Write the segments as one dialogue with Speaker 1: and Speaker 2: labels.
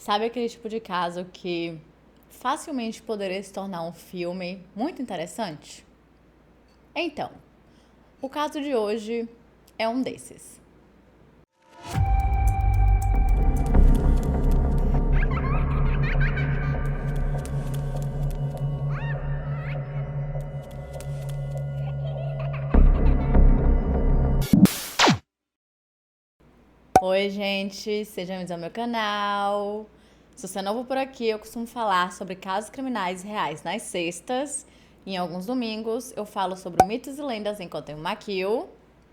Speaker 1: Sabe aquele tipo de caso que facilmente poderia se tornar um filme muito interessante? Então, o caso de hoje é um desses. Oi, gente, sejam bem-vindos ao meu canal. Se você é novo por aqui, eu costumo falar sobre casos criminais reais nas sextas. E em alguns domingos eu falo sobre mitos e lendas enquanto eu maquio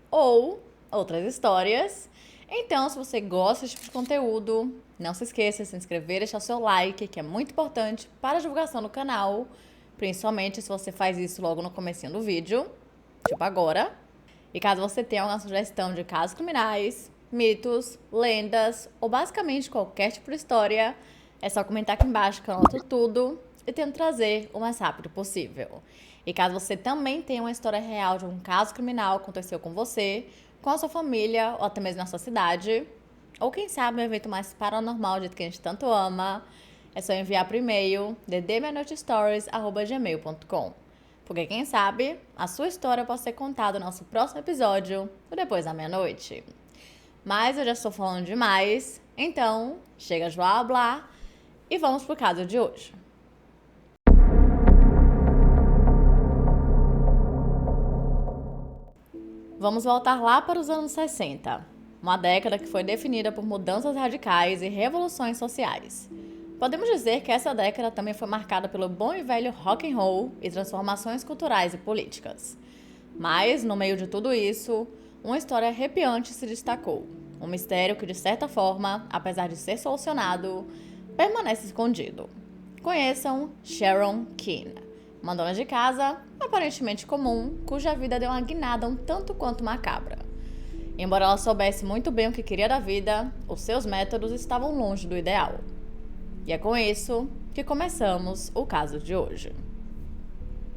Speaker 1: ou outras histórias. Então, se você gosta desse tipo de conteúdo, não se esqueça de se inscrever e deixar seu like, que é muito importante para a divulgação do canal, principalmente se você faz isso logo no comecinho do vídeo, tipo agora. E caso você tenha alguma sugestão de casos criminais, mitos, lendas ou basicamente qualquer tipo de história, é só comentar aqui embaixo que eu anoto tudo e tento trazer o mais rápido possível. E caso você também tenha uma história real de um caso criminal que aconteceu com você, com a sua família ou até mesmo na sua cidade, ou quem sabe um evento mais paranormal do jeito que a gente tanto ama, é só enviar por e-mail ddmeia-noitestories@gmail.com. Porque quem sabe, a sua história pode ser contada no nosso próximo episódio, ou depois da meia-noite. Mas eu já estou falando demais, então chega de blá blá e vamos pro caso de hoje. Vamos voltar lá para os anos 60, uma década que foi definida por mudanças radicais e revoluções sociais. Podemos dizer que essa década também foi marcada pelo bom e velho rock and roll e transformações culturais e políticas. Mas, no meio de tudo isso, uma história arrepiante se destacou. Um mistério que, de certa forma, apesar de ser solucionado, permanece escondido. Conheçam Sharon Keane, uma dona de casa aparentemente comum, cuja vida deu uma guinada um tanto quanto macabra. Embora ela soubesse muito bem o que queria da vida, os seus métodos estavam longe do ideal. E é com isso que começamos o caso de hoje.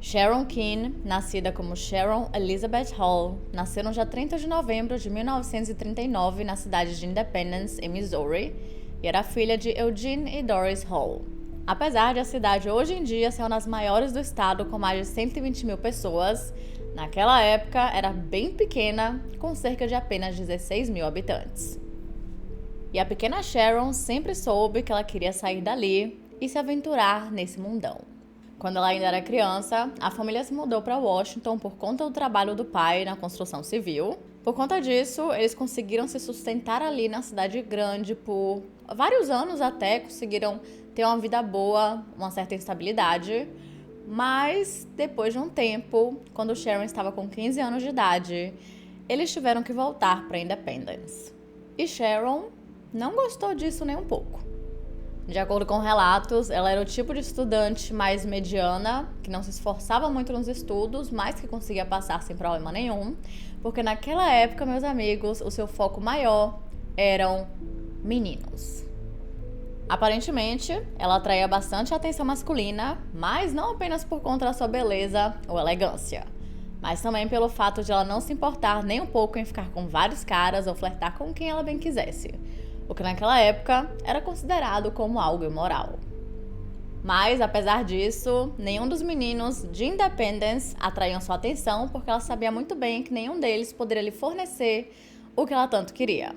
Speaker 1: Sharon Keane, nascida como Sharon Elizabeth Hall, nasceu no dia 30 de novembro de 1939 na cidade de Independence, em Missouri, e era filha de Eugene e Doris Hall. Apesar de a cidade hoje em dia ser uma das maiores do estado, com mais de 120 mil pessoas, naquela época era bem pequena, com cerca de apenas 16 mil habitantes. E a pequena Sharon sempre soube que ela queria sair dali e se aventurar nesse mundão. Quando ela ainda era criança, a família se mudou para Washington por conta do trabalho do pai na construção civil. Por conta disso, eles conseguiram se sustentar ali na cidade grande por vários anos até, conseguiram ter uma vida boa, uma certa estabilidade. Mas, depois de um tempo, quando Sharon estava com 15 anos de idade, eles tiveram que voltar para Independence. E Sharon não gostou disso nem um pouco. De acordo com relatos, ela era o tipo de estudante mais mediana, que não se esforçava muito nos estudos, mas que conseguia passar sem problema nenhum, porque naquela época, meus amigos, o seu foco maior eram meninos. Aparentemente, ela atraía bastante atenção masculina, mas não apenas por conta da sua beleza ou elegância, mas também pelo fato de ela não se importar nem um pouco em ficar com vários caras ou flertar com quem ela bem quisesse, o que naquela época era considerado como algo imoral. Mas, apesar disso, nenhum dos meninos de Independence atraíam sua atenção porque ela sabia muito bem que nenhum deles poderia lhe fornecer o que ela tanto queria.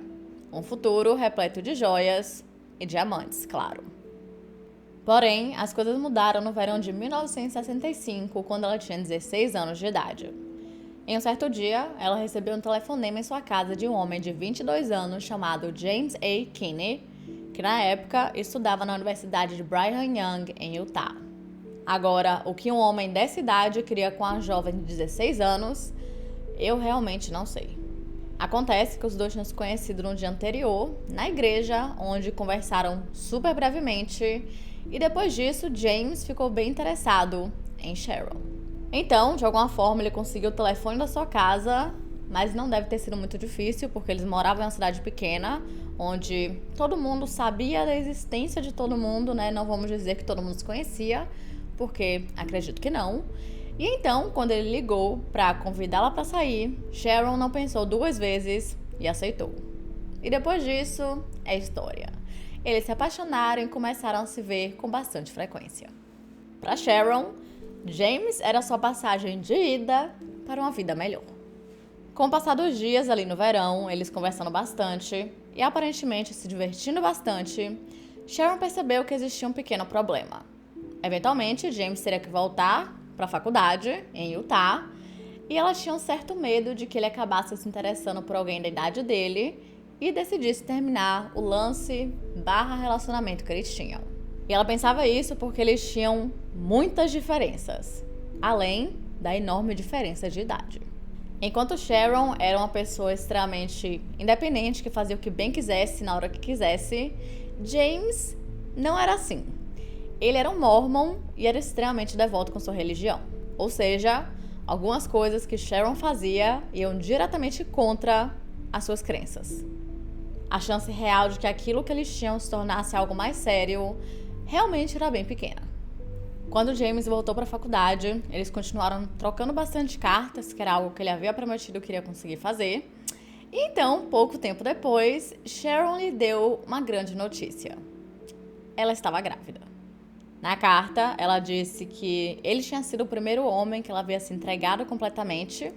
Speaker 1: Um futuro repleto de joias e diamantes, claro. Porém, as coisas mudaram no verão de 1965, quando ela tinha 16 anos de idade. Em um certo dia, ela recebeu um telefonema em sua casa de um homem de 22 anos chamado James A. Keane, que na época estudava na Universidade de Brigham Young, em Utah. Agora, o que um homem dessa idade queria com a jovem de 16 anos, eu realmente não sei. Acontece que os dois tinham se conhecido no dia anterior, na igreja, onde conversaram super brevemente, e depois disso, James ficou bem interessado em Sharon. Então, de alguma forma, ele conseguiu o telefone da sua casa, mas não deve ter sido muito difícil, porque eles moravam em uma cidade pequena, onde todo mundo sabia da existência de todo mundo, né? Não vamos dizer que todo mundo se conhecia, porque acredito que não. E então, quando ele ligou para convidá-la para sair, Sharon não pensou duas vezes e aceitou. E depois disso, é história. eles se apaixonaram e começaram a se ver com bastante frequência. Para Sharon, James era sua passagem de ida para uma vida melhor. Com o passar dos dias ali no verão, eles conversando bastante e aparentemente se divertindo bastante, Sharon percebeu que existia um pequeno problema. Eventualmente, James teria que voltar para a faculdade, em Utah, e ela tinha um certo medo de que ele acabasse se interessando por alguém da idade dele e decidisse terminar o lance/relacionamento que eles tinham. E ela pensava isso porque eles tinham muitas diferenças, além da enorme diferença de idade. Enquanto Sharon era uma pessoa extremamente independente, que fazia o que bem quisesse, na hora que quisesse, James não era assim. Ele era um mormon e era extremamente devoto com sua religião. Ou seja, algumas coisas que Sharon fazia iam diretamente contra as suas crenças. A chance real de que aquilo que eles tinham se tornasse algo mais sério realmente era bem pequena. Quando James voltou para a faculdade, eles continuaram trocando bastante cartas, que era algo que ele havia prometido que iria conseguir fazer. E então, pouco tempo depois, Sharon lhe deu uma grande notícia. Ela estava grávida. Na carta, ela disse que ele tinha sido o primeiro homem que ela havia se entregado completamente,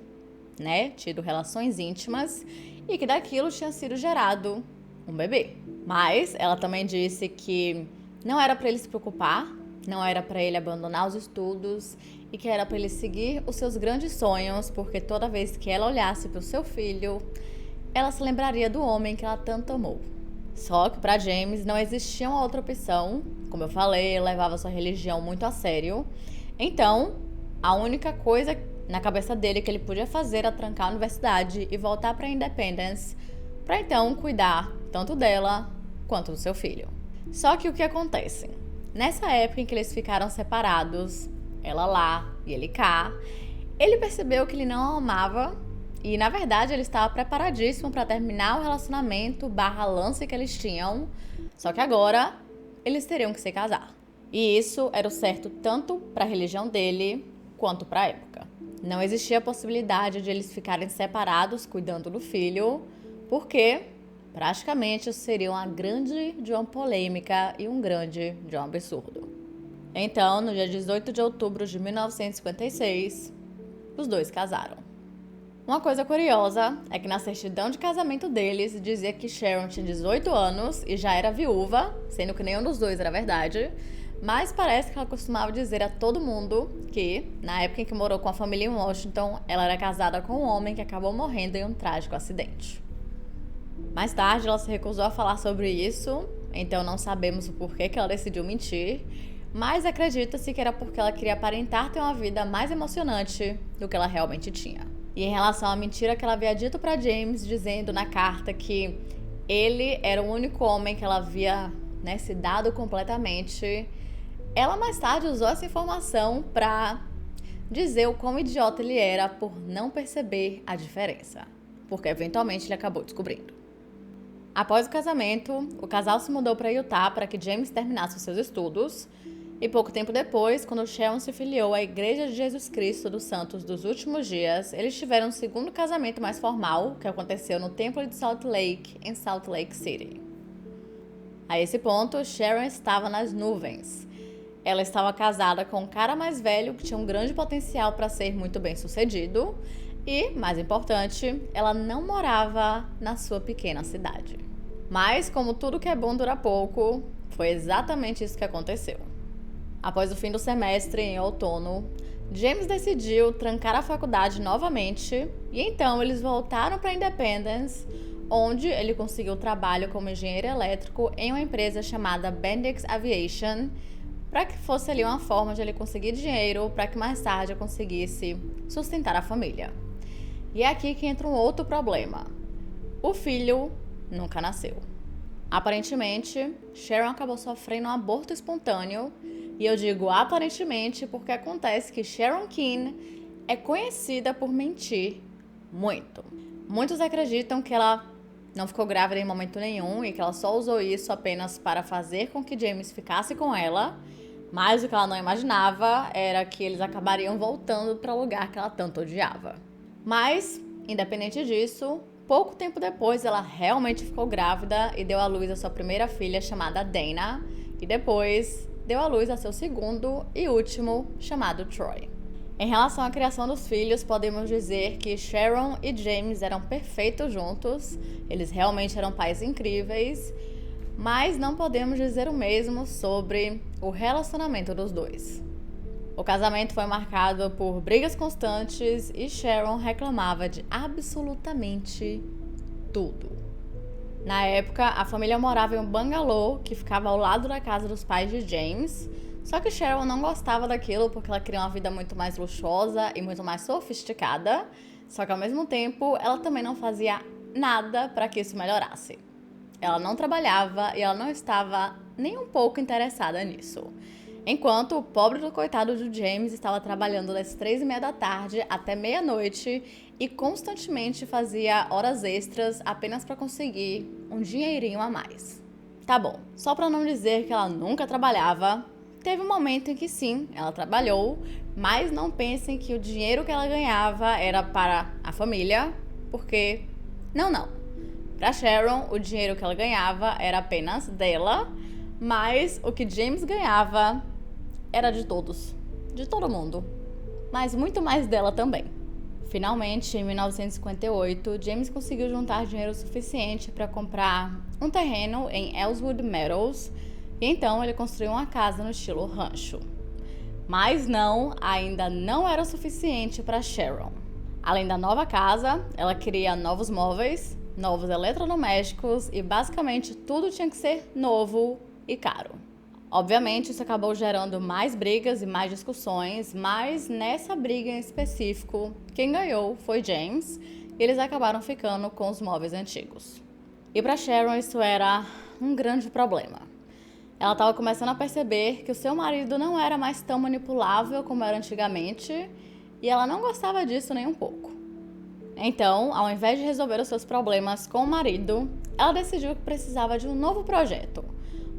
Speaker 1: tido relações íntimas, e que daquilo tinha sido gerado um bebê. Mas ela também disse que não era para ele se preocupar, não era para ele abandonar os estudos e que era para ele seguir os seus grandes sonhos, porque toda vez que ela olhasse para o seu filho, ela se lembraria do homem que ela tanto amou. Só que para James não existia uma outra opção. Como eu falei, ele levava sua religião muito a sério. Então, a única coisa na cabeça dele que ele podia fazer era trancar a universidade e voltar para Independence, para então cuidar tanto dela quanto do seu filho. Só que o que acontece? Nessa época em que eles ficaram separados, ela lá e ele cá, ele percebeu que ele não a amava e, na verdade, ele estava preparadíssimo para terminar o relacionamento/lance que eles tinham, só que agora eles teriam que se casar. E isso era o certo tanto para a religião dele quanto para a época. Não existia a possibilidade de eles ficarem separados cuidando do filho, porque praticamente isso seria uma grande de uma polêmica e um grande de um absurdo. Então, no dia 18 de outubro de 1956, os dois casaram. Uma coisa curiosa é que na certidão de casamento deles dizia que Sharon tinha 18 anos e já era viúva, sendo que nenhum dos dois era verdade, mas parece que ela costumava dizer a todo mundo que, na época em que morou com a família em Washington, ela era casada com um homem que acabou morrendo em um trágico acidente. Mais tarde, ela se recusou a falar sobre isso, então não sabemos o porquê que ela decidiu mentir, mas acredita-se que era porque ela queria aparentar ter uma vida mais emocionante do que ela realmente tinha. E em relação à mentira que ela havia dito para James, dizendo na carta que ele era o único homem que ela havia se dado completamente, ela mais tarde usou essa informação para dizer o quão idiota ele era por não perceber a diferença, porque eventualmente ele acabou descobrindo. Após o casamento, o casal se mudou para Utah para que James terminasse os seus estudos, e pouco tempo depois, quando Sharon se filiou à Igreja de Jesus Cristo dos Santos dos Últimos Dias, eles tiveram um segundo casamento mais formal, que aconteceu no Templo de Salt Lake, em Salt Lake City. A esse ponto, Sharon estava nas nuvens. Ela estava casada com um cara mais velho que tinha um grande potencial para ser muito bem sucedido e, mais importante, ela não morava na sua pequena cidade. Mas, como tudo que é bom dura pouco, foi exatamente isso que aconteceu. Após o fim do semestre, em outono, James decidiu trancar a faculdade novamente e então eles voltaram para Independence, onde ele conseguiu trabalho como engenheiro elétrico em uma empresa chamada Bendix Aviation, para que fosse ali uma forma de ele conseguir dinheiro para que mais tarde eu conseguisse sustentar a família. E é aqui que entra um outro problema. O filho nunca nasceu. Aparentemente, Sharon acabou sofrendo um aborto espontâneo, e eu digo aparentemente porque acontece que Sharon Keane é conhecida por mentir muito. Muitos acreditam que ela não ficou grávida em momento nenhum e que ela só usou isso apenas para fazer com que James ficasse com ela, mas o que ela não imaginava era que eles acabariam voltando para o lugar que ela tanto odiava. Mas, independente disso, pouco tempo depois ela realmente ficou grávida e deu à luz a sua primeira filha, chamada Dana, e depois deu à luz a seu segundo e último, chamado Troy. Em relação à criação dos filhos, podemos dizer que Sharon e James eram perfeitos juntos, eles realmente eram pais incríveis, mas não podemos dizer o mesmo sobre o relacionamento dos dois. O casamento foi marcado por brigas constantes e Sharon reclamava de absolutamente tudo. Na época, a família morava em um bangalô que ficava ao lado da casa dos pais de James, só que Sharon não gostava daquilo porque ela queria uma vida muito mais luxuosa e muito mais sofisticada, só que ao mesmo tempo ela também não fazia nada para que isso melhorasse. Ela não trabalhava e ela não estava nem um pouco interessada nisso. Enquanto o pobre do coitado de James estava trabalhando das 3:30 da tarde até meia-noite e constantemente fazia horas extras apenas para conseguir um dinheirinho a mais. Tá bom, só para não dizer que ela nunca trabalhava, teve um momento em que sim, ela trabalhou, mas não pensem que o dinheiro que ela ganhava era para a família, porque não. Para Sharon, o dinheiro que ela ganhava era apenas dela, mas o que James ganhava era de todos, de todo mundo, mas muito mais dela também. Finalmente, em 1958, James conseguiu juntar dinheiro suficiente para comprar um terreno em Ellswood Meadows e então ele construiu uma casa no estilo rancho. Mas ainda não era o suficiente para Sharon. Além da nova casa, ela queria novos móveis, novos eletrodomésticos e basicamente tudo tinha que ser novo e caro. Obviamente, isso acabou gerando mais brigas e mais discussões, mas nessa briga em específico, quem ganhou foi James e eles acabaram ficando com os móveis antigos. E para Sharon isso era um grande problema. Ela estava começando a perceber que o seu marido não era mais tão manipulável como era antigamente e ela não gostava disso nem um pouco. Então, ao invés de resolver os seus problemas com o marido, ela decidiu que precisava de um novo projeto.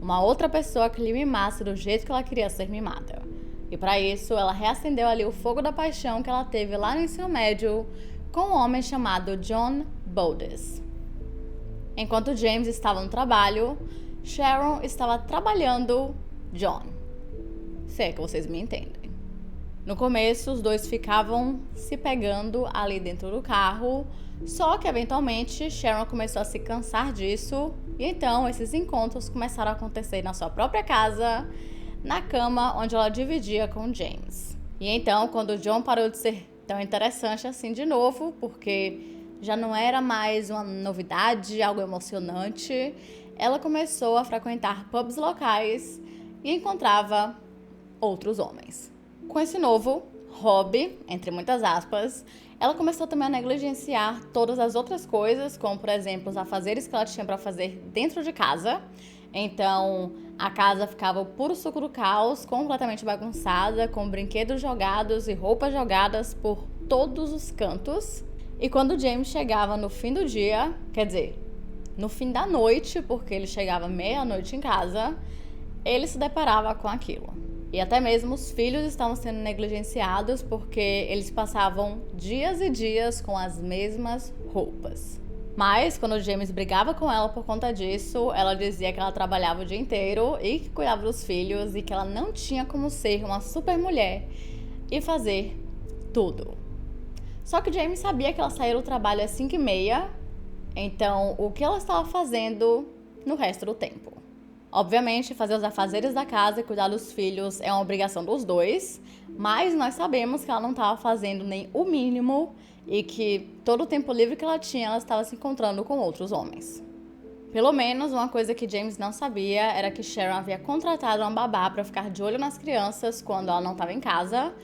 Speaker 1: Uma outra pessoa que lhe mimasse do jeito que ela queria ser mimada. E para isso, ela reacendeu ali o fogo da paixão que ela teve lá no ensino médio com um homem chamado John Bowdes. Enquanto James estava no trabalho, Sharon estava trabalhando John. Se é que vocês me entendem. No começo, os dois ficavam se pegando ali dentro do carro, só que eventualmente Sharon começou a se cansar disso e então esses encontros começaram a acontecer na sua própria casa, na cama onde ela dividia com James. E então, quando John parou de ser tão interessante assim de novo, porque já não era mais uma novidade, algo emocionante, ela começou a frequentar pubs locais e encontrava outros homens. Com esse novo hobby, entre muitas aspas, ela começou também a negligenciar todas as outras coisas, como, por exemplo, os afazeres que ela tinha para fazer dentro de casa. Então, a casa ficava o puro suco do caos, completamente bagunçada, com brinquedos jogados e roupas jogadas por todos os cantos. E quando James chegava no fim do dia, quer dizer, no fim da noite, porque ele chegava meia-noite em casa, ele se deparava com aquilo. E até mesmo os filhos estavam sendo negligenciados porque eles passavam dias e dias com as mesmas roupas. Mas, quando o James brigava com ela por conta disso, ela dizia que ela trabalhava o dia inteiro e que cuidava dos filhos e que ela não tinha como ser uma super mulher e fazer tudo. Só que o James sabia que ela saía do trabalho às 5:30, então o que ela estava fazendo no resto do tempo? Obviamente, fazer os afazeres da casa e cuidar dos filhos é uma obrigação dos dois, mas nós sabemos que ela não estava fazendo nem o mínimo e que todo o tempo livre que ela tinha, ela estava se encontrando com outros homens. Pelo menos, uma coisa que James não sabia era que Sharon havia contratado uma babá para ficar de olho nas crianças quando ela não estava em casa,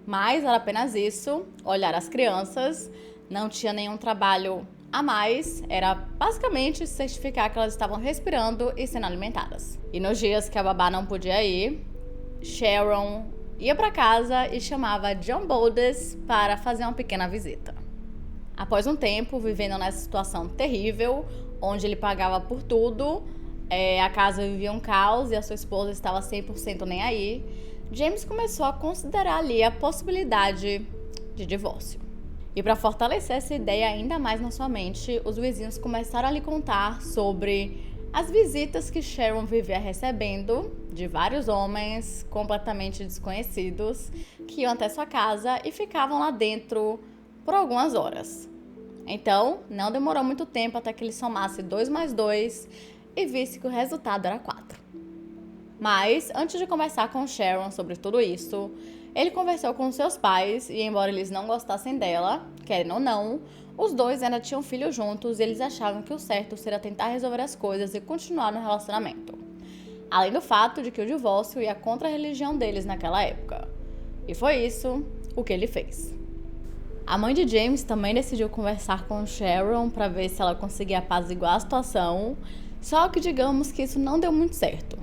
Speaker 1: mas era apenas isso, olhar as crianças, não tinha nenhum trabalho a mais, era basicamente certificar que elas estavam respirando e sendo alimentadas. E nos dias que a babá não podia ir, Sharon ia para casa e chamava John Bowdes para fazer uma pequena visita. Após um tempo, vivendo nessa situação terrível, onde ele pagava por tudo, a casa vivia um caos e a sua esposa estava 100% nem aí, James começou a considerar ali a possibilidade de divórcio. E para fortalecer essa ideia ainda mais na sua mente, os vizinhos começaram a lhe contar sobre as visitas que Sharon vivia recebendo de vários homens completamente desconhecidos que iam até sua casa e ficavam lá dentro por algumas horas. Então, não demorou muito tempo até que ele somasse 2 mais 2 e visse que o resultado era 4. Mas, antes de conversar com Sharon sobre tudo isso, ele conversou com seus pais e, embora eles não gostassem dela, querendo ou não, os dois ainda tinham filhos juntos e eles achavam que o certo seria tentar resolver as coisas e continuar no relacionamento. Além do fato de que o divórcio ia contra a religião deles naquela época. E foi isso o que ele fez. A mãe de James também decidiu conversar com Sharon para ver se ela conseguia apaziguar a situação, só que digamos que isso não deu muito certo.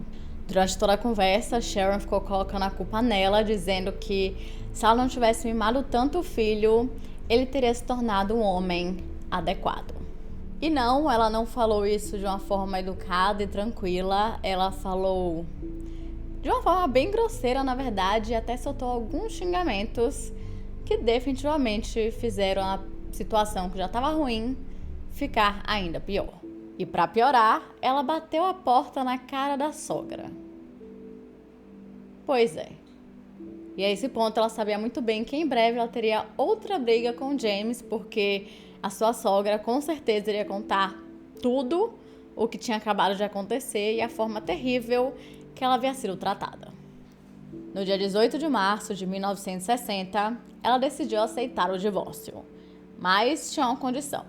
Speaker 1: Durante toda a conversa, Sharon ficou colocando a culpa nela, dizendo que se ela não tivesse mimado tanto o filho, ele teria se tornado um homem adequado. E não, ela não falou isso de uma forma educada e tranquila, ela falou de uma forma bem grosseira, na verdade, e até soltou alguns xingamentos que definitivamente fizeram a situação que já estava ruim ficar ainda pior. E para piorar, ela bateu a porta na cara da sogra. Pois é. E a esse ponto ela sabia muito bem que em breve ela teria outra briga com James, porque a sua sogra com certeza iria contar tudo o que tinha acabado de acontecer e a forma terrível que ela havia sido tratada. No dia 18 de março de 1960, ela decidiu aceitar o divórcio, mas tinha uma condição.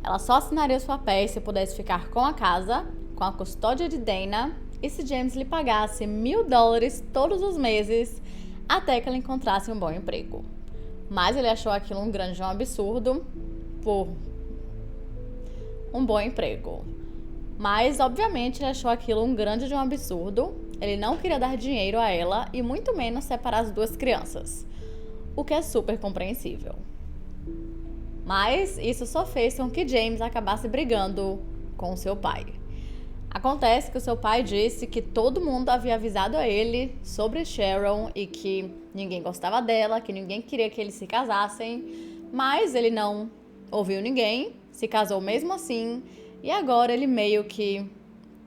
Speaker 1: Ela só assinaria os papéis se pudesse ficar com a casa, com a custódia de Dana e se James lhe pagasse $1.000 todos os meses até que ela encontrasse um bom emprego. Mas ele achou aquilo um grande absurdo por um bom emprego. Mas, obviamente, ele achou aquilo um grande absurdo. Ele não queria dar dinheiro a ela e muito menos separar as duas crianças, o que é super compreensível. Mas isso só fez com que James acabasse brigando com seu pai. Acontece que o seu pai disse que todo mundo havia avisado a ele sobre Sharon e que ninguém gostava dela, que ninguém queria que eles se casassem, mas ele não ouviu ninguém, se casou mesmo assim e agora ele meio que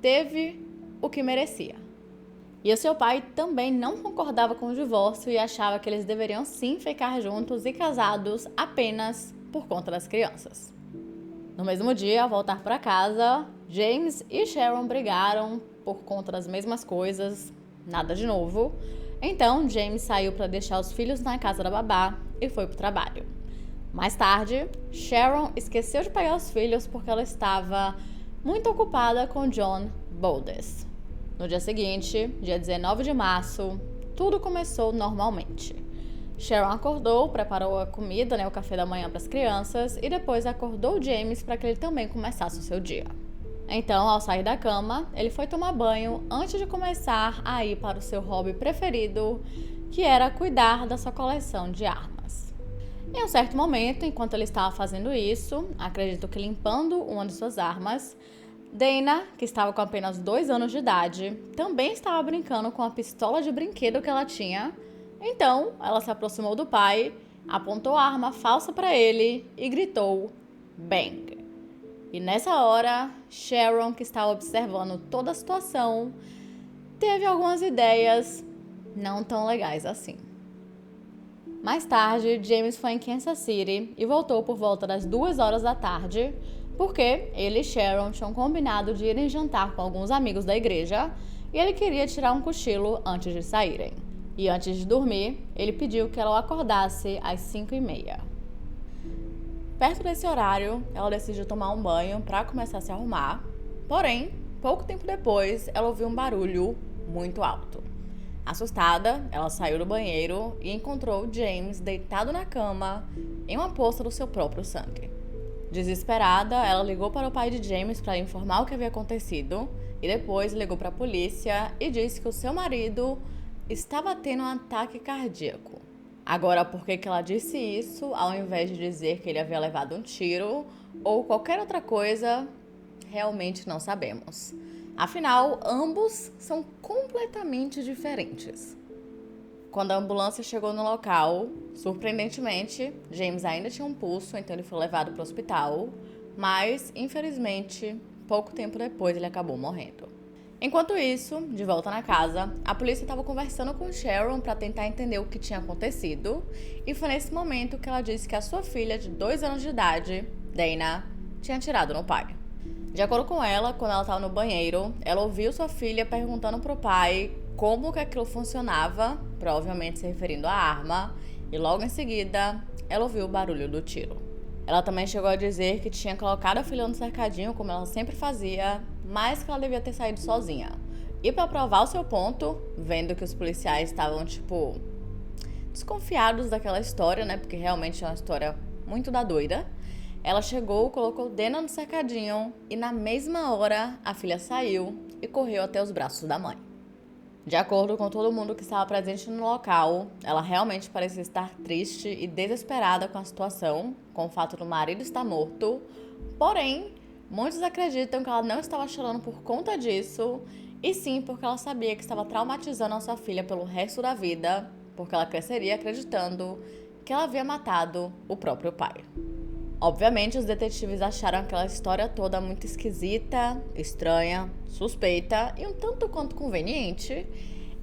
Speaker 1: teve o que merecia. E o seu pai também não concordava com o divórcio e achava que eles deveriam sim ficar juntos e casados apenas por conta das crianças. No mesmo dia, ao voltar para casa, James e Sharon brigaram por conta das mesmas coisas, nada de novo. Então, James saiu para deixar os filhos na casa da babá e foi para o trabalho. Mais tarde, Sharon esqueceu de pegar os filhos porque ela estava muito ocupada com John Boldes. No dia seguinte, dia 19 de março, tudo começou normalmente. Sharon acordou, preparou a comida, o café da manhã para as crianças e depois acordou James para que ele também começasse o seu dia. Então, ao sair da cama, ele foi tomar banho antes de começar a ir para o seu hobby preferido, que era cuidar da sua coleção de armas. Em um certo momento, enquanto ele estava fazendo isso, acredito que limpando uma de suas armas, Dana, que estava com apenas 2 anos de idade, também estava brincando com a pistola de brinquedo que ela tinha. Então, ela se aproximou do pai, apontou a arma falsa para ele e gritou "Bang!". E nessa hora, Sharon, que estava observando toda a situação, teve algumas ideias não tão legais assim. Mais tarde, James foi em Kansas City e voltou por volta das 2 horas da tarde, porque ele e Sharon tinham combinado de irem jantar com alguns amigos da igreja e ele queria tirar um cochilo antes de saírem. E antes de dormir, ele pediu que ela o acordasse às 5h30. Perto desse horário, ela decidiu tomar um banho para começar a se arrumar. Porém, pouco tempo depois, ela ouviu um barulho muito alto. Assustada, ela saiu do banheiro e encontrou James deitado na cama em uma poça do seu próprio sangue. Desesperada, ela ligou para o pai de James para informar o que havia acontecido e depois ligou para a polícia e disse que o seu marido estava tendo um ataque cardíaco. Agora, por que ela disse isso, ao invés de dizer que ele havia levado um tiro ou qualquer outra coisa, realmente não sabemos. Afinal, ambos são completamente diferentes. Quando a ambulância chegou no local, surpreendentemente, James ainda tinha um pulso, então ele foi levado para o hospital, mas, infelizmente, pouco tempo depois ele acabou morrendo. Enquanto isso, de volta na casa, a polícia estava conversando com Sharon para tentar entender o que tinha acontecido, e foi nesse momento que ela disse que a sua filha de 2 anos de idade, Dana, tinha atirado no pai. De acordo com ela, quando ela estava no banheiro, ela ouviu sua filha perguntando pro pai como que aquilo funcionava, provavelmente se referindo à arma, e logo em seguida, ela ouviu o barulho do tiro. Ela também chegou a dizer que tinha colocado a filha no cercadinho, como ela sempre fazia, mas que ela devia ter saído sozinha. E para provar o seu ponto, vendo que os policiais estavam, desconfiados daquela história, né, porque realmente é uma história muito da doida, ela chegou, colocou Dana no cercadinho e na mesma hora a filha saiu e correu até os braços da mãe. De acordo com todo mundo que estava presente no local, ela realmente parecia estar triste e desesperada com a situação, com o fato do marido estar morto. Porém, muitos acreditam que ela não estava chorando por conta disso, e sim porque ela sabia que estava traumatizando a sua filha pelo resto da vida, porque ela cresceria acreditando que ela havia matado o próprio pai. Obviamente, os detetives acharam aquela história toda muito esquisita, estranha, suspeita e um tanto quanto conveniente.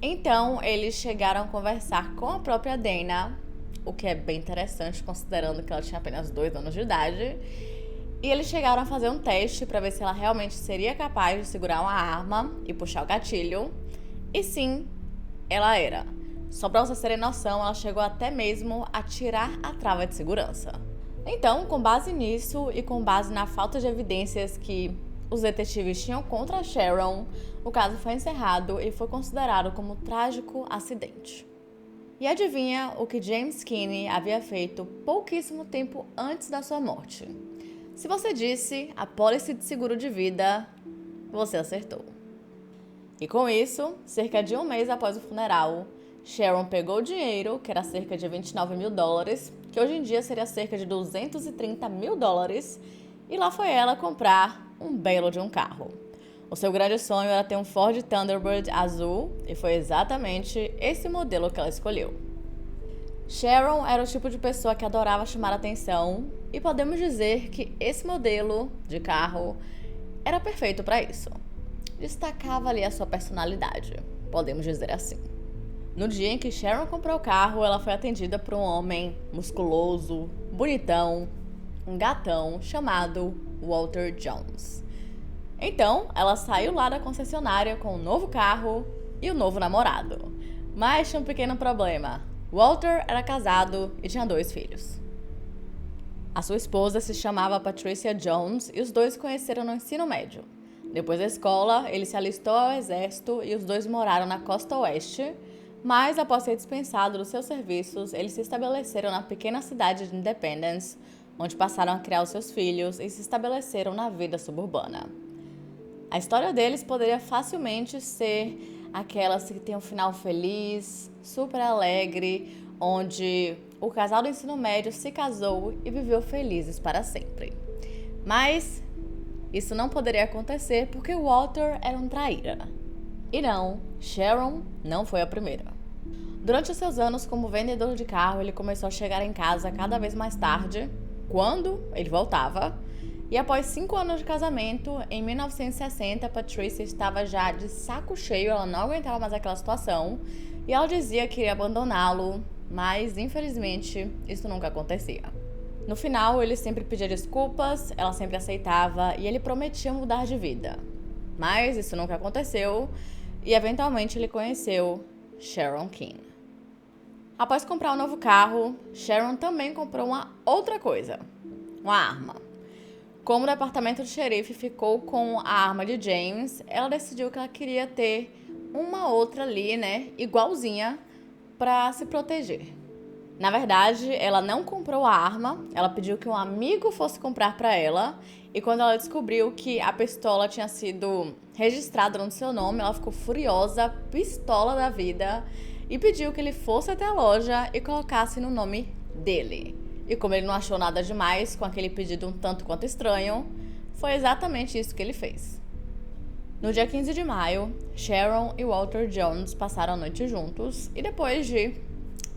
Speaker 1: Então, eles chegaram a conversar com a própria Dana, o que é bem interessante considerando que ela tinha apenas 2 anos de idade. E eles chegaram a fazer um teste para ver se ela realmente seria capaz de segurar uma arma e puxar o gatilho. E sim, ela era. Só para vocês terem noção, ela chegou até mesmo a tirar a trava de segurança. Então, com base nisso e com base na falta de evidências que os detetives tinham contra a Sharon, o caso foi encerrado e foi considerado como um trágico acidente. E adivinha o que James Kinney havia feito pouquíssimo tempo antes da sua morte? Se você disse apólice de seguro de vida, você acertou. E com isso, cerca de um mês após o funeral, Sharon pegou o dinheiro, que era cerca de $29 mil, que hoje em dia seria cerca de $230 mil, e lá foi ela comprar um belo de um carro. O seu grande sonho era ter um Ford Thunderbird azul, e foi exatamente esse modelo que ela escolheu. Sharon era o tipo de pessoa que adorava chamar atenção, e podemos dizer que esse modelo de carro era perfeito para isso. Destacava ali a sua personalidade, podemos dizer assim. No dia em que Sharon comprou o carro, ela foi atendida por um homem musculoso, bonitão, um gatão chamado Walter Jones. Então, ela saiu lá da concessionária com o novo carro e o novo namorado. Mas tinha um pequeno problema. Walter era casado e tinha 2 filhos. A sua esposa se chamava Patricia Jones e os dois se conheceram no ensino médio. Depois da escola, ele se alistou ao exército e os dois moraram na costa oeste, mas após ser dispensado dos seus serviços, eles se estabeleceram na pequena cidade de Independence, onde passaram a criar os seus filhos e se estabeleceram na vida suburbana. A história deles poderia facilmente ser aquelas que tem um final feliz, super alegre, onde o casal do ensino médio se casou e viveu felizes para sempre. Mas isso não poderia acontecer porque Walter era um traíra. E não, Sharon não foi a primeira. Durante os seus anos como vendedor de carro, ele começou a chegar em casa cada vez mais tarde, quando ele voltava. E após 5 anos de casamento, em 1960, Patricia estava já de saco cheio, ela não aguentava mais aquela situação. E ela dizia que iria abandoná-lo, mas infelizmente isso nunca acontecia. No final, ele sempre pedia desculpas, ela sempre aceitava e ele prometia mudar de vida. Mas isso nunca aconteceu e eventualmente ele conheceu Sharon Keane. Após comprar um novo carro, Sharon também comprou uma outra coisa, uma arma. Como o departamento de xerife ficou com a arma de James, ela decidiu que ela queria ter uma outra ali, igualzinha, para se proteger. Na verdade, ela não comprou a arma, ela pediu que um amigo fosse comprar para ela, e quando ela descobriu que a pistola tinha sido registrada no seu nome, ela ficou furiosa, pistola da vida, e pediu que ele fosse até a loja e colocasse no nome dele. E como ele não achou nada demais com aquele pedido um tanto quanto estranho, foi exatamente isso que ele fez. No dia 15 de maio, Sharon e Walter Jones passaram a noite juntos e depois de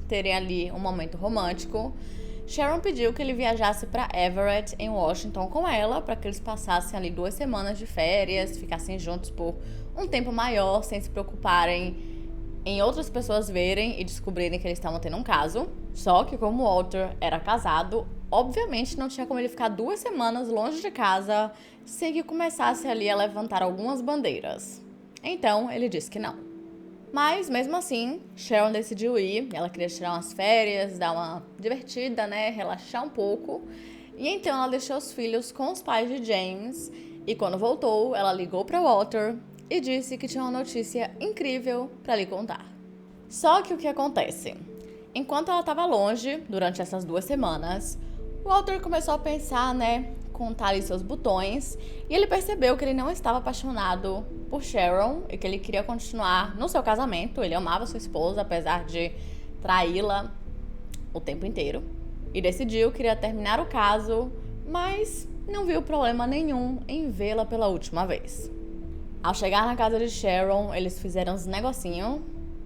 Speaker 1: terem ali um momento romântico, Sharon pediu que ele viajasse para Everett, em Washington, com ela, para que eles passassem ali 2 semanas de férias, ficassem juntos por um tempo maior, sem se preocuparem em outras pessoas verem e descobrirem que eles estavam tendo um caso. Só que como Walter era casado, obviamente não tinha como ele ficar 2 semanas longe de casa sem que começasse ali a levantar algumas bandeiras. Então, ele disse que não. Mas, mesmo assim, Sharon decidiu ir. Ela queria tirar umas férias, dar uma divertida, né? Relaxar um pouco. E então ela deixou os filhos com os pais de James. E quando voltou, ela ligou para Walter e disse que tinha uma notícia incrível para lhe contar. Só que o que acontece? Enquanto ela estava longe, durante essas 2 semanas, Walter começou a pensar, né? Contar ali seus botões. E ele percebeu que ele não estava apaixonado por Sharon e que ele queria continuar no seu casamento. Ele amava sua esposa, apesar de traí-la o tempo inteiro. E decidiu que iria terminar o caso, mas não viu problema nenhum em vê-la pela última vez. Ao chegar na casa de Sharon, eles fizeram uns negocinhos,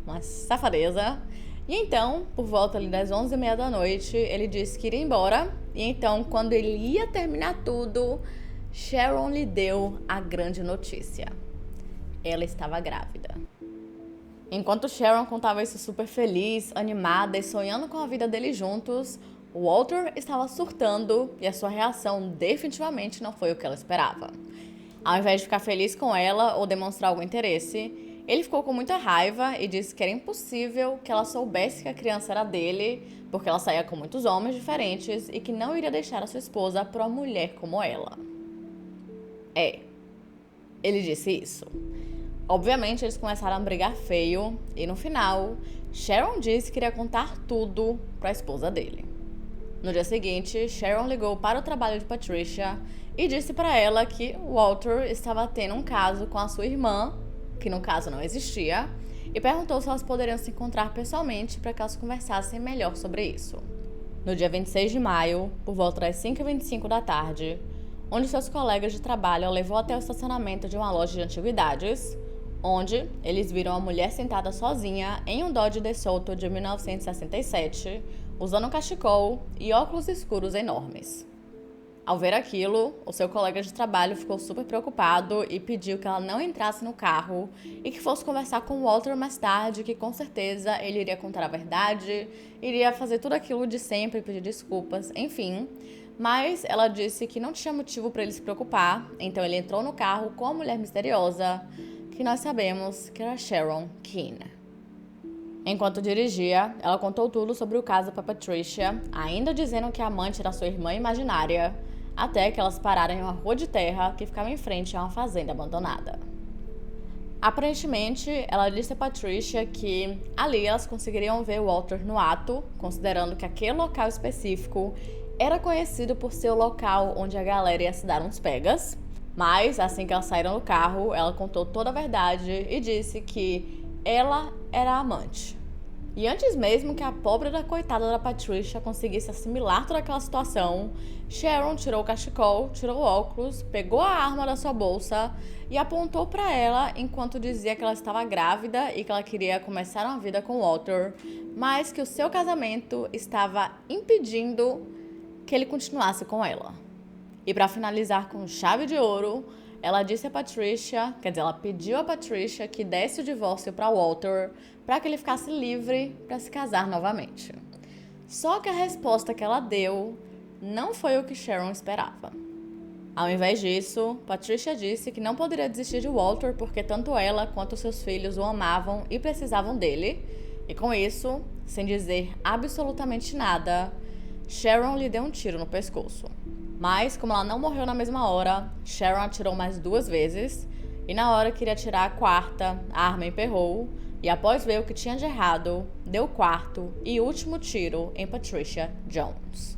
Speaker 1: uma safadeza. E então, por volta ali das 11h30 da noite, ele disse que iria embora. E então, quando ele ia terminar tudo, Sharon lhe deu a grande notícia. Ela estava grávida. Enquanto Sharon contava isso super feliz, animada e sonhando com a vida deles juntos, Walter estava surtando e a sua reação definitivamente não foi o que ela esperava. Ao invés de ficar feliz com ela ou demonstrar algum interesse, ele ficou com muita raiva e disse que era impossível que ela soubesse que a criança era dele, porque ela saía com muitos homens diferentes e que não iria deixar a sua esposa para uma mulher como ela. Ele disse isso. Obviamente, eles começaram a brigar feio e no final, Sharon disse que iria contar tudo para a esposa dele. No dia seguinte, Sharon ligou para o trabalho de Patricia e disse para ela que Walter estava tendo um caso com a sua irmã, que no caso não existia, e perguntou se elas poderiam se encontrar pessoalmente para que elas conversassem melhor sobre isso. No dia 26 de maio, por volta das 5h25 da tarde, um de seus colegas de trabalho a levou até o estacionamento de uma loja de antiguidades, onde eles viram a mulher sentada sozinha em um Dodge DeSoto de 1967, usando um cachecol e óculos escuros enormes. Ao ver aquilo, o seu colega de trabalho ficou super preocupado e pediu que ela não entrasse no carro e que fosse conversar com Walter mais tarde, que com certeza ele iria contar a verdade, iria fazer tudo aquilo de sempre, pedir desculpas, enfim. Mas ela disse que não tinha motivo para ele se preocupar, então ele entrou no carro com a mulher misteriosa, que nós sabemos que era Sharon Keene. Enquanto dirigia, ela contou tudo sobre o caso para Patricia, ainda dizendo que a amante era sua irmã imaginária, até que elas pararam em uma rua de terra que ficava em frente a uma fazenda abandonada. Aparentemente, ela disse a Patricia que ali elas conseguiriam ver Walter no ato, considerando que aquele local específico era conhecido por ser o local onde a galera ia se dar uns pegas. Mas, assim que elas saíram do carro, ela contou toda a verdade e disse que ela era a amante. E antes mesmo que a pobre da coitada da Patricia conseguisse assimilar toda aquela situação, Sharon tirou o cachecol, tirou o óculos, pegou a arma da sua bolsa e apontou para ela enquanto dizia que ela estava grávida e que ela queria começar uma vida com Walter, mas que o seu casamento estava impedindo que ele continuasse com ela. E para finalizar com chave de ouro, ela disse a Patricia, ela pediu a Patricia que desse o divórcio para Walter para que ele ficasse livre para se casar novamente. Só que a resposta que ela deu não foi o que Sharon esperava. Ao invés disso, Patricia disse que não poderia desistir de Walter porque tanto ela quanto seus filhos o amavam e precisavam dele. E com isso, sem dizer absolutamente nada, Sharon lhe deu um tiro no pescoço. Mas, como ela não morreu na mesma hora, Sharon atirou mais 2 vezes e na hora que iria atirar a quarta, a arma emperrou e após ver o que tinha de errado, deu o 4º e último tiro em Patricia Jones.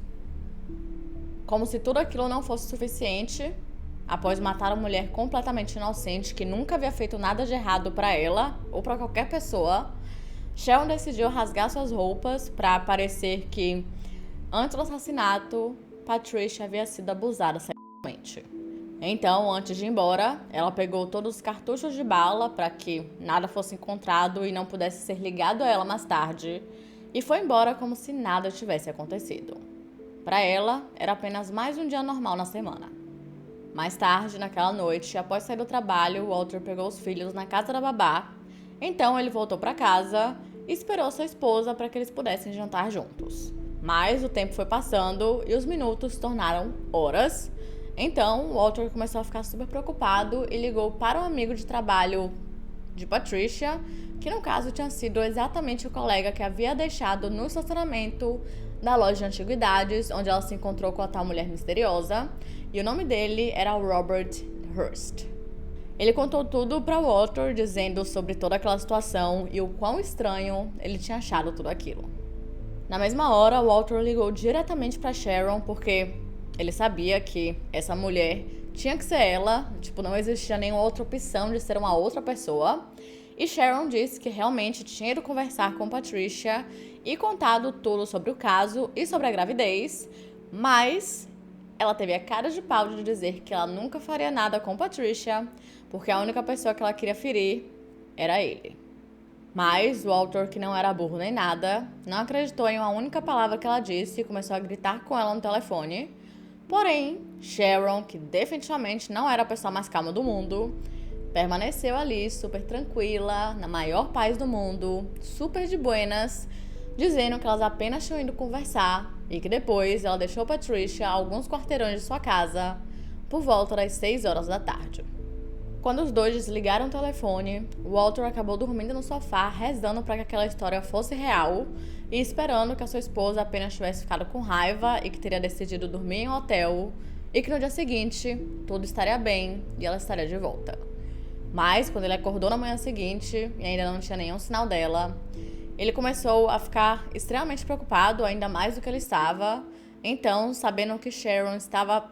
Speaker 1: Como se tudo aquilo não fosse suficiente, após matar uma mulher completamente inocente que nunca havia feito nada de errado para ela ou para qualquer pessoa, Sharon decidiu rasgar suas roupas para parecer que, antes do assassinato, Patricia havia sido abusada sexualmente. Então, antes de ir embora, ela pegou todos os cartuchos de bala para que nada fosse encontrado e não pudesse ser ligado a ela mais tarde, e foi embora como se nada tivesse acontecido. Para ela, era apenas mais um dia normal na semana. Mais tarde, naquela noite, após sair do trabalho, Walter pegou os filhos na casa da babá. Então, ele voltou para casa e esperou sua esposa para que eles pudessem jantar juntos. Mas o tempo foi passando e os minutos se tornaram horas. Então, Walter começou a ficar super preocupado e ligou para um amigo de trabalho de Patricia, que no caso tinha sido exatamente o colega que havia deixado no estacionamento da loja de antiguidades, onde ela se encontrou com a tal mulher misteriosa, e o nome dele era Robert Hurst. Ele contou tudo para Walter, dizendo sobre toda aquela situação e o quão estranho ele tinha achado tudo aquilo. Na mesma hora, Walter ligou diretamente para Sharon, porque ele sabia que essa mulher tinha que ser ela, não existia nenhuma outra opção de ser uma outra pessoa. E Sharon disse que realmente tinha ido conversar com Patricia e contado tudo sobre o caso e sobre a gravidez, mas ela teve a cara de pau de dizer que ela nunca faria nada com Patricia, porque a única pessoa que ela queria ferir era ele. Mas Walter, que não era burro nem nada, não acreditou em uma única palavra que ela disse e começou a gritar com ela no telefone. Porém, Sharon, que definitivamente não era a pessoa mais calma do mundo, permaneceu ali super tranquila, na maior paz do mundo, super de buenas, dizendo que elas apenas tinham ido conversar e que depois ela deixou Patricia a alguns quarteirões de sua casa por volta das 6 horas da tarde. Quando os dois desligaram o telefone, Walter acabou dormindo no sofá, rezando para que aquela história fosse real e esperando que a sua esposa apenas tivesse ficado com raiva e que teria decidido dormir em um hotel e que no dia seguinte tudo estaria bem e ela estaria de volta. Mas quando ele acordou na manhã seguinte e ainda não tinha nenhum sinal dela, ele começou a ficar extremamente preocupado, ainda mais do que ele estava. Então, sabendo que Sharon estava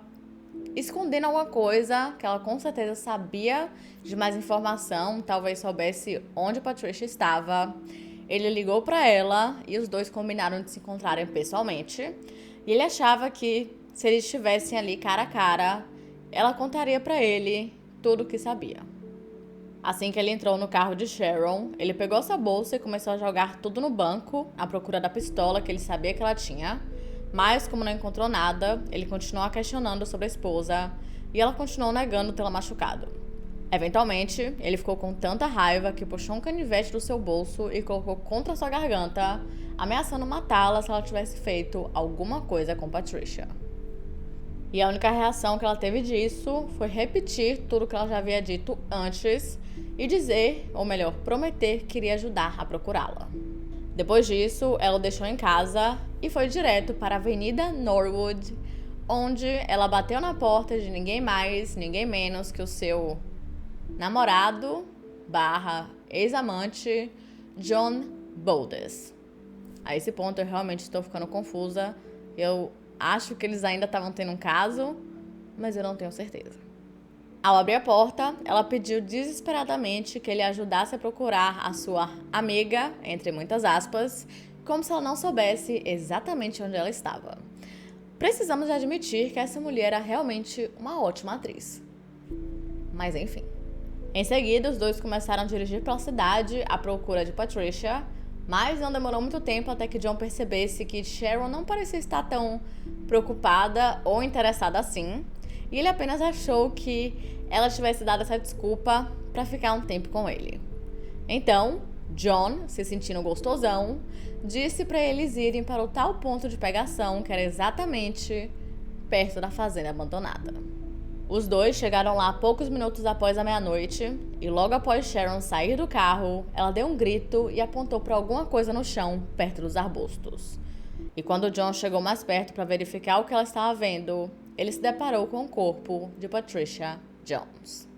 Speaker 1: escondendo alguma coisa, que ela com certeza sabia de mais informação, talvez soubesse onde Patricia estava, ele ligou para ela e os dois combinaram de se encontrarem pessoalmente. E ele achava que, se eles estivessem ali cara a cara, ela contaria para ele tudo o que sabia. Assim que ele entrou no carro de Sharon, ele pegou sua bolsa e começou a jogar tudo no banco, à procura da pistola que ele sabia que ela tinha. Mas, como não encontrou nada, ele continuou questionando sobre a esposa e ela continuou negando tê-la machucado. Eventualmente, ele ficou com tanta raiva que puxou um canivete do seu bolso e colocou contra sua garganta, ameaçando matá-la se ela tivesse feito alguma coisa com Patricia. E a única reação que ela teve disso foi repetir tudo que ela já havia dito antes e dizer, ou melhor, prometer que iria ajudar a procurá-la. Depois disso, ela o deixou em casa e foi direto para a Avenida Norwood, onde ela bateu na porta de ninguém mais, ninguém menos que o seu namorado / ex-amante, John Boldes. A esse ponto eu realmente estou ficando confusa. Eu acho que eles ainda estavam tendo um caso, mas eu não tenho certeza. Ao abrir a porta, ela pediu desesperadamente que ele ajudasse a procurar a sua amiga, entre muitas aspas, como se ela não soubesse exatamente onde ela estava. Precisamos admitir que essa mulher era realmente uma ótima atriz. Mas enfim. Em seguida, os dois começaram a dirigir pela cidade à procura de Patricia, mas não demorou muito tempo até que John percebesse que Sharon não parecia estar tão preocupada ou interessada assim, e ele apenas achou que ela tivesse dado essa desculpa para ficar um tempo com ele. Então, John, se sentindo gostosão, disse para eles irem para o tal ponto de pegação que era exatamente perto da fazenda abandonada. Os dois chegaram lá poucos minutos após a meia-noite e logo após Sharon sair do carro, ela deu um grito e apontou para alguma coisa no chão perto dos arbustos. E quando John chegou mais perto para verificar o que ela estava vendo, ele se deparou com o corpo de Patricia Jones.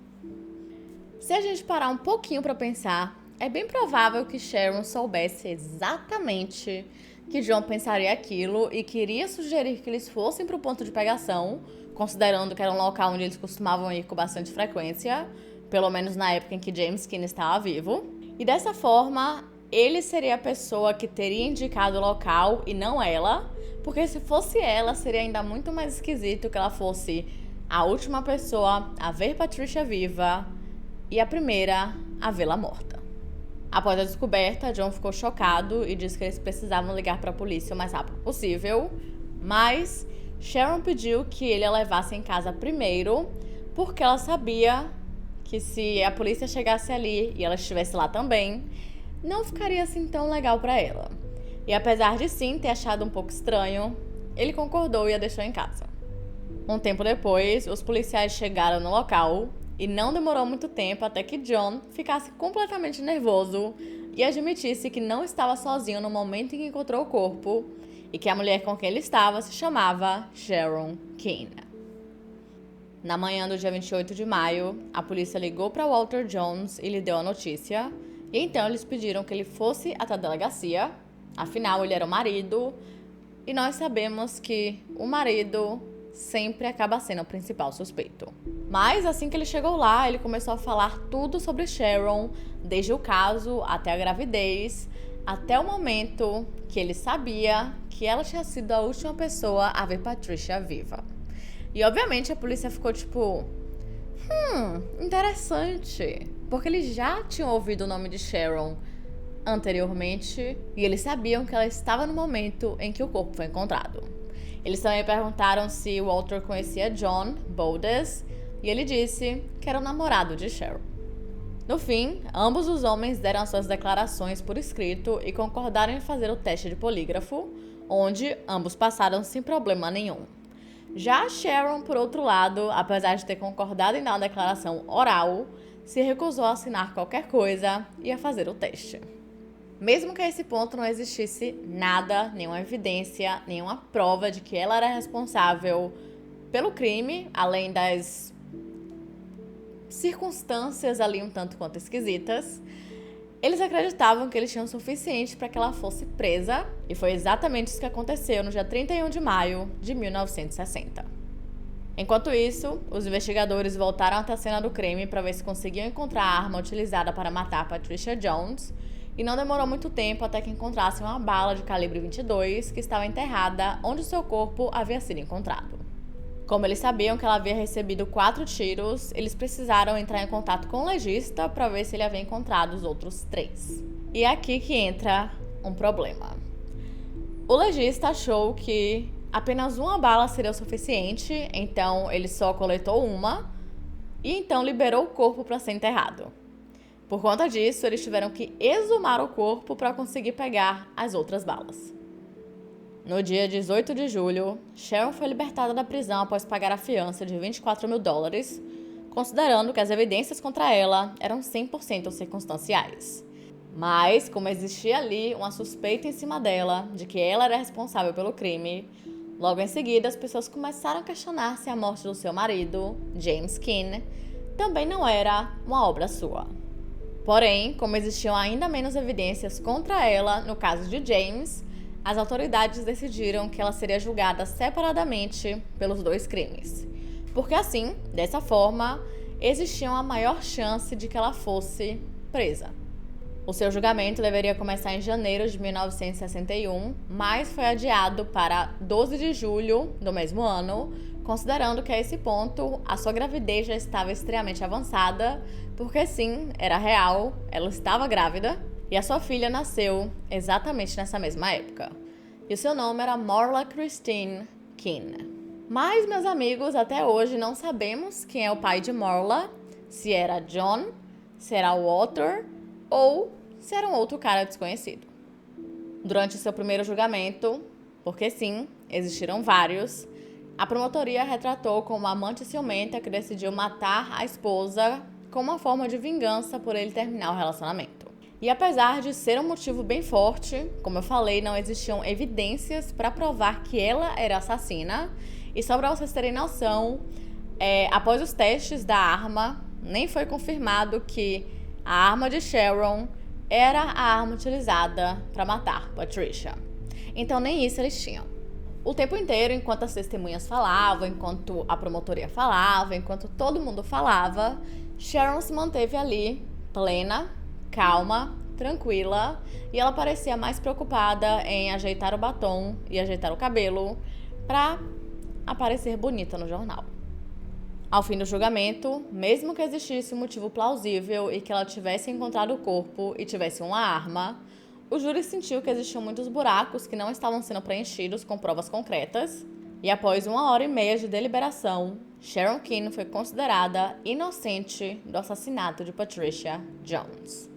Speaker 1: Se a gente parar um pouquinho para pensar, é bem provável que Sharon soubesse exatamente que John pensaria aquilo e queria sugerir que eles fossem para o ponto de pegação, considerando que era um local onde eles costumavam ir com bastante frequência, pelo menos na época em que James Skinner estava vivo. E dessa forma, ele seria a pessoa que teria indicado o local e não ela, porque se fosse ela, seria ainda muito mais esquisito que ela fosse a última pessoa a ver Patricia viva e a primeira a vê-la morta. Após a descoberta, John ficou chocado e disse que eles precisavam ligar para a polícia o mais rápido possível, mas Sharon pediu que ele a levasse em casa primeiro, porque ela sabia que se a polícia chegasse ali e ela estivesse lá também, não ficaria assim tão legal para ela. E apesar de sim ter achado um pouco estranho, ele concordou e a deixou em casa. Um tempo depois, os policiais chegaram no local e não demorou muito tempo até que John ficasse completamente nervoso e admitisse que não estava sozinho no momento em que encontrou o corpo e que a mulher com quem ele estava se chamava Sharon Keene. Na manhã do dia 28 de maio, a polícia ligou para Walter Jones e lhe deu a notícia, e então eles pediram que ele fosse até a delegacia, afinal ele era o marido, e nós sabemos que o marido sempre acaba sendo o principal suspeito. Mas assim que ele chegou lá, ele começou a falar tudo sobre Sharon, desde o caso até a gravidez, até o momento que ele sabia que ela tinha sido a última pessoa a ver Patricia viva. E obviamente a polícia ficou tipo, interessante, porque eles já tinham ouvido o nome de Sharon anteriormente e eles sabiam que ela estava no momento em que o corpo foi encontrado. Eles também perguntaram se Walter conhecia John Boldes e ele disse que era o namorado de Sharon. No fim, ambos os homens deram as suas declarações por escrito e concordaram em fazer o teste de polígrafo, onde ambos passaram sem problema nenhum. Já Sharon, por outro lado, apesar de ter concordado em dar uma declaração oral, se recusou a assinar qualquer coisa e a fazer o teste. Mesmo que a esse ponto não existisse nada, nenhuma evidência, nenhuma prova de que ela era responsável pelo crime, além das circunstâncias ali um tanto quanto esquisitas, eles acreditavam que eles tinham o suficiente para que ela fosse presa, e foi exatamente isso que aconteceu no dia 31 de maio de 1960. Enquanto isso, os investigadores voltaram até a cena do crime para ver se conseguiam encontrar a arma utilizada para matar Patricia Jones, e não demorou muito tempo até que encontrassem uma bala de calibre 22 que estava enterrada onde seu corpo havia sido encontrado. Como eles sabiam que ela havia recebido 4 tiros, eles precisaram entrar em contato com o legista para ver se ele havia encontrado os outros 3. E é aqui que entra um problema. O legista achou que apenas uma bala seria o suficiente, então ele só coletou uma e então liberou o corpo para ser enterrado. Por conta disso, eles tiveram que exumar o corpo para conseguir pegar as outras balas. No dia 18 de julho, Sharon foi libertada da prisão após pagar a fiança de $24 mil, considerando que as evidências contra ela eram 100% circunstanciais. Mas, como existia ali uma suspeita em cima dela de que ela era responsável pelo crime, logo em seguida as pessoas começaram a questionar se a morte do seu marido, James Keene, também não era uma obra sua. Porém, como existiam ainda menos evidências contra ela no caso de James, as autoridades decidiram que ela seria julgada separadamente pelos 2 crimes. Porque assim, dessa forma, existia uma maior chance de que ela fosse presa. O seu julgamento deveria começar em janeiro de 1961, mas foi adiado para 12 de julho do mesmo ano, considerando que a esse ponto a sua gravidez já estava extremamente avançada, porque sim, era real, ela estava grávida, e a sua filha nasceu exatamente nessa mesma época. E o seu nome era Marla Christine Keene. Mas, meus amigos, até hoje não sabemos quem é o pai de Marla, se era John, se era Walter ou se era um outro cara desconhecido. Durante seu primeiro julgamento, porque sim, existiram vários, a promotoria retratou como uma amante ciumenta que decidiu matar a esposa como uma forma de vingança por ele terminar o relacionamento. E apesar de ser um motivo bem forte, como eu falei, não existiam evidências para provar que ela era assassina. E só para vocês terem noção, após os testes da arma, nem foi confirmado que a arma de Sharon era a arma utilizada para matar Patricia. Então nem isso eles tinham. O tempo inteiro, enquanto as testemunhas falavam, enquanto a promotoria falava, enquanto todo mundo falava, Sharon se manteve ali, plena, calma, tranquila, e ela parecia mais preocupada em ajeitar o batom e ajeitar o cabelo para aparecer bonita no jornal. Ao fim do julgamento, mesmo que existisse um motivo plausível e que ela tivesse encontrado o corpo e tivesse uma arma, o júri sentiu que existiam muitos buracos que não estavam sendo preenchidos com provas concretas, e após 1h30 de deliberação, Sharon Keane foi considerada inocente do assassinato de Patricia Jones.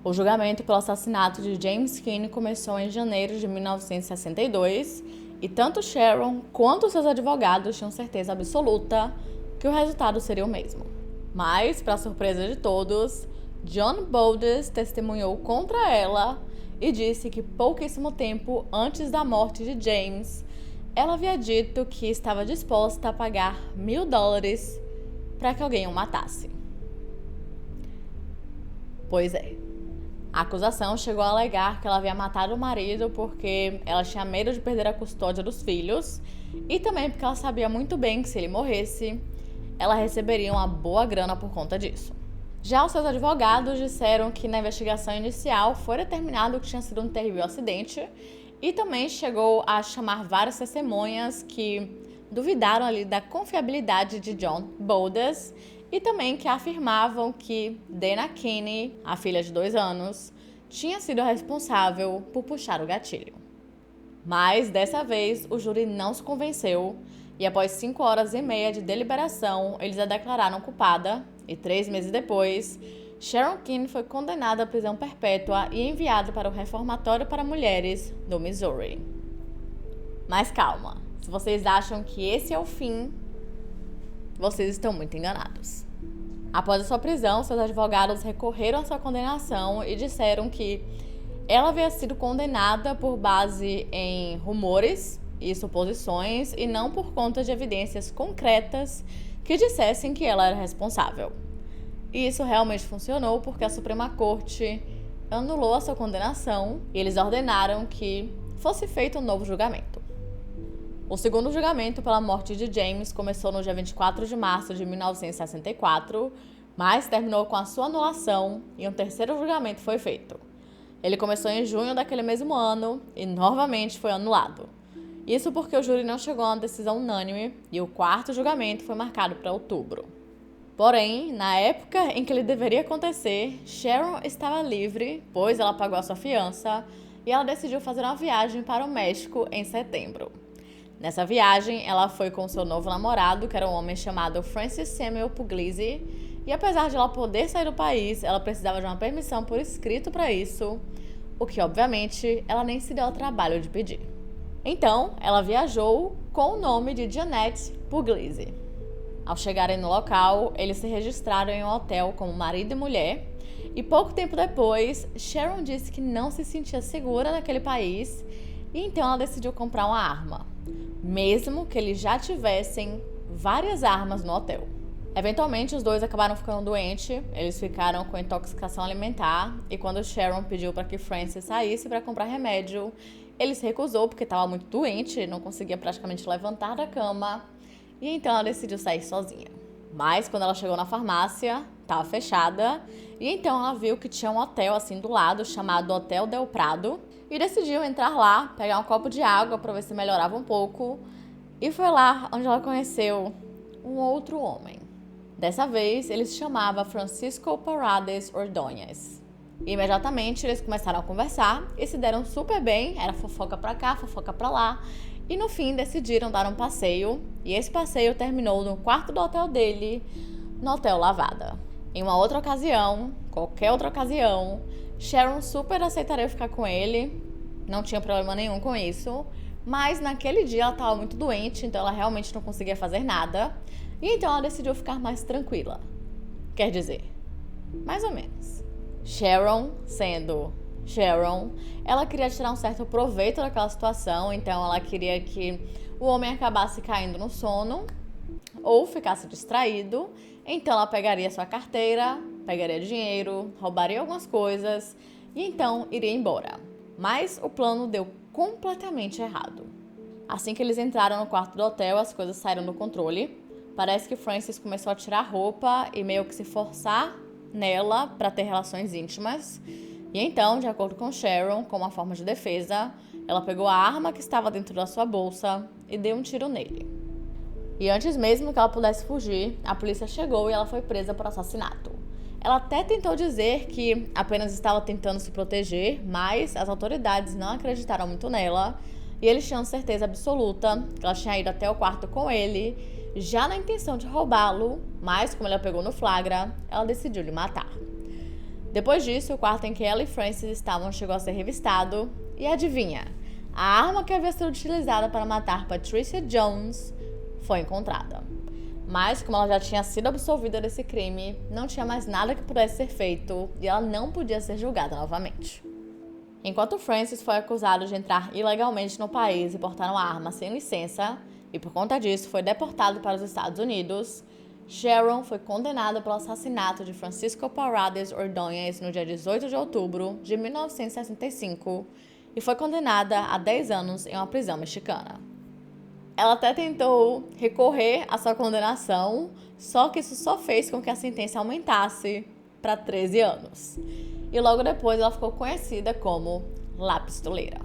Speaker 1: O julgamento pelo assassinato de James Keane começou em janeiro de 1962, e tanto Sharon quanto seus advogados tinham certeza absoluta que o resultado seria o mesmo. Mas, para surpresa de todos, John Bowdes testemunhou contra ela e disse que pouquíssimo tempo antes da morte de James, ela havia dito que estava disposta a pagar $1.000 para que alguém o matasse. Pois é. A acusação chegou a alegar que ela havia matado o marido porque ela tinha medo de perder a custódia dos filhos e também porque ela sabia muito bem que se ele morresse, ela receberia uma boa grana por conta disso. Já os seus advogados disseram que na investigação inicial foi determinado que tinha sido um terrível acidente e também chegou a chamar várias testemunhas que duvidaram ali da confiabilidade de John Bowdes e também que afirmavam que Dana Keane, a filha de 2 anos, tinha sido responsável por puxar o gatilho. Mas dessa vez o júri não se convenceu e após 5h30 de deliberação, eles a declararam culpada e 3 meses depois, Sharon Keane foi condenada à prisão perpétua e enviada para o reformatório para mulheres do Missouri. Mas calma, se vocês acham que esse é o fim, vocês estão muito enganados. Após a sua prisão, seus advogados recorreram à sua condenação e disseram que ela havia sido condenada por base em rumores e suposições e não por conta de evidências concretas que dissessem que ela era responsável. E isso realmente funcionou porque a Suprema Corte anulou a sua condenação e eles ordenaram que fosse feito um novo julgamento. O segundo julgamento pela morte de James começou no dia 24 de março de 1964, mas terminou com a sua anulação e um terceiro julgamento foi feito. Ele começou em junho daquele mesmo ano e novamente foi anulado. Isso porque o júri não chegou a uma decisão unânime e o quarto julgamento foi marcado para outubro. Porém, na época em que ele deveria acontecer, Sharon estava livre, pois ela pagou a sua fiança e ela decidiu fazer uma viagem para o México em setembro. Nessa viagem, ela foi com seu novo namorado, que era um homem chamado Francis Samuel Puglisi, e apesar de ela poder sair do país, ela precisava de uma permissão por escrito para isso, o que, obviamente, ela nem se deu ao trabalho de pedir. Então, ela viajou com o nome de Jeanette Puglisi. Ao chegarem no local, eles se registraram em um hotel como marido e mulher, e pouco tempo depois, Sharon disse que não se sentia segura naquele país, e então ela decidiu comprar uma arma, mesmo que eles já tivessem várias armas no hotel. Eventualmente, os dois acabaram ficando doentes, eles ficaram com intoxicação alimentar, e quando Sharon pediu para que Francis saísse para comprar remédio, ele se recusou porque estava muito doente, não conseguia praticamente levantar da cama, e então ela decidiu sair sozinha. Mas quando ela chegou na farmácia, estava fechada, e então ela viu que tinha um hotel assim do lado, chamado Hotel Del Prado, e decidiu entrar lá, pegar um copo de água para ver se melhorava um pouco, e foi lá onde ela conheceu um outro homem. Dessa vez, ele se chamava Francisco Paredes Ordóñez. Imediatamente, eles começaram a conversar e se deram super bem, era fofoca pra cá, fofoca pra lá, e no fim decidiram dar um passeio, e esse passeio terminou no quarto do hotel dele, no Hotel Lavada. Em uma outra ocasião, qualquer outra ocasião, Sharon super aceitaria ficar com ele, não tinha problema nenhum com isso, mas naquele dia ela estava muito doente, então ela realmente não conseguia fazer nada, e então ela decidiu ficar mais tranquila. Quer dizer, mais ou menos. Sharon, sendo Sharon, ela queria tirar um certo proveito daquela situação, então ela queria que o homem acabasse caindo no sono ou ficasse distraído, então ela pegaria sua carteira, pegaria dinheiro, roubaria algumas coisas e então iria embora. Mas o plano deu completamente errado. Assim que eles entraram no quarto do hotel, as coisas saíram do controle. Parece que Francis começou a tirar roupa e meio que se forçar nela para ter relações íntimas. E então, de acordo com Sharon, como uma forma de defesa, ela pegou a arma que estava dentro da sua bolsa e deu um tiro nele. E antes mesmo que ela pudesse fugir, a polícia chegou e ela foi presa por assassinato. Ela até tentou dizer que apenas estava tentando se proteger, mas as autoridades não acreditaram muito nela e eles tinham certeza absoluta que ela tinha ido até o quarto com ele, já na intenção de roubá-lo, mas como ele a pegou no flagra, ela decidiu lhe matar. Depois disso, o quarto em que ela e Francis estavam chegou a ser revistado e adivinha? A arma que havia sido utilizada para matar Patricia Jones foi encontrada. Mas, como ela já tinha sido absolvida desse crime, não tinha mais nada que pudesse ser feito e ela não podia ser julgada novamente. Enquanto Francis foi acusado de entrar ilegalmente no país e portar uma arma sem licença, e por conta disso foi deportado para os Estados Unidos, Sharon foi condenada pelo assassinato de Francisco Paredes Ordóñez no dia 18 de outubro de 1965 e foi condenada a 10 anos em uma prisão mexicana. Ela até tentou recorrer à sua condenação, só que isso só fez com que a sentença aumentasse para 13 anos. E logo depois ela ficou conhecida como La Pistoleira.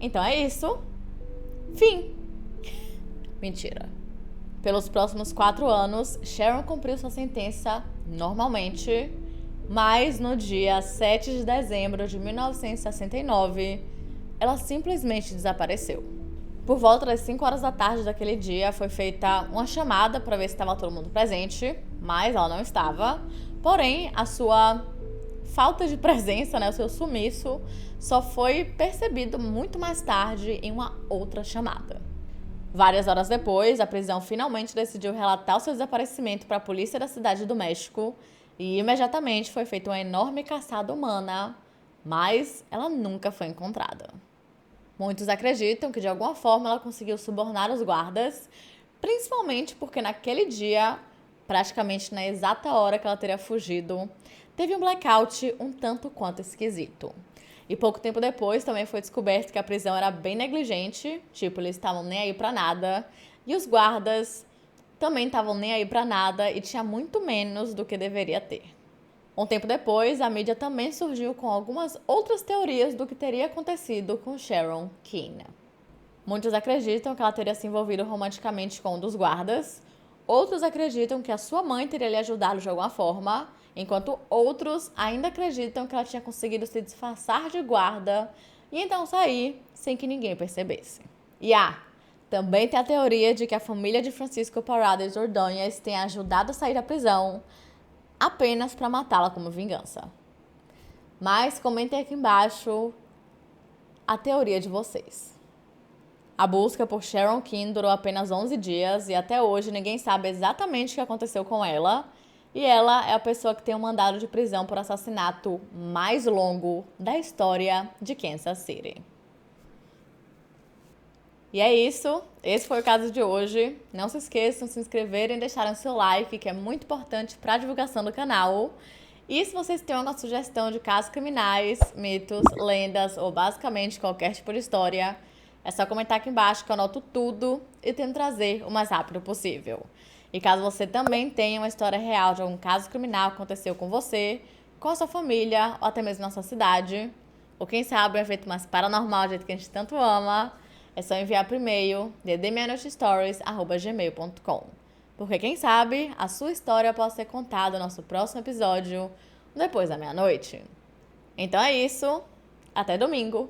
Speaker 1: Então é isso. Fim. Mentira. Pelos próximos 4 anos, Sharon cumpriu sua sentença normalmente, mas no dia 7 de dezembro de 1969, ela simplesmente desapareceu. Por volta das 5 horas da tarde daquele dia, foi feita uma chamada para ver se estava todo mundo presente, mas ela não estava. Porém, a sua falta de presença, o seu sumiço, só foi percebido muito mais tarde em uma outra chamada. Várias horas depois, a prisão finalmente decidiu relatar o seu desaparecimento para a polícia da cidade do México e imediatamente foi feita uma enorme caçada humana, mas ela nunca foi encontrada. Muitos acreditam que de alguma forma ela conseguiu subornar os guardas, principalmente porque naquele dia, praticamente na exata hora que ela teria fugido, teve um blackout um tanto quanto esquisito. E pouco tempo depois também foi descoberto que a prisão era bem negligente, eles estavam nem aí pra nada, e os guardas também estavam nem aí pra nada e tinha muito menos do que deveria ter. Um tempo depois, a mídia também surgiu com algumas outras teorias do que teria acontecido com Sharon Keene. Muitos acreditam que ela teria se envolvido romanticamente com um dos guardas, outros acreditam que a sua mãe teria lhe ajudado de alguma forma, enquanto outros ainda acreditam que ela tinha conseguido se disfarçar de guarda e então sair sem que ninguém percebesse. E também tem a teoria de que a família de Francisco Paredes Ordóñez tenha ajudado a sair da prisão apenas para matá-la como vingança. Mas comentem aqui embaixo a teoria de vocês. A busca por Sharon Keene durou apenas 11 dias e até hoje ninguém sabe exatamente o que aconteceu com ela. E ela é a pessoa que tem um mandado de prisão por assassinato mais longo da história de Kansas City. E é isso. Esse foi o caso de hoje. Não se esqueçam de se inscreverem e deixarem o seu like, que é muito importante para a divulgação do canal. E se vocês têm alguma sugestão de casos criminais, mitos, lendas ou basicamente qualquer tipo de história, é só comentar aqui embaixo que eu anoto tudo e tento trazer o mais rápido possível. E caso você também tenha uma história real de algum caso criminal que aconteceu com você, com a sua família ou até mesmo na sua cidade, ou quem sabe um evento mais paranormal, do jeito que a gente tanto ama, é só enviar por e-mail ddmeanoitestories@gmail.com. Porque quem sabe a sua história pode ser contada no nosso próximo episódio, depois da meia-noite. Então é isso, até domingo!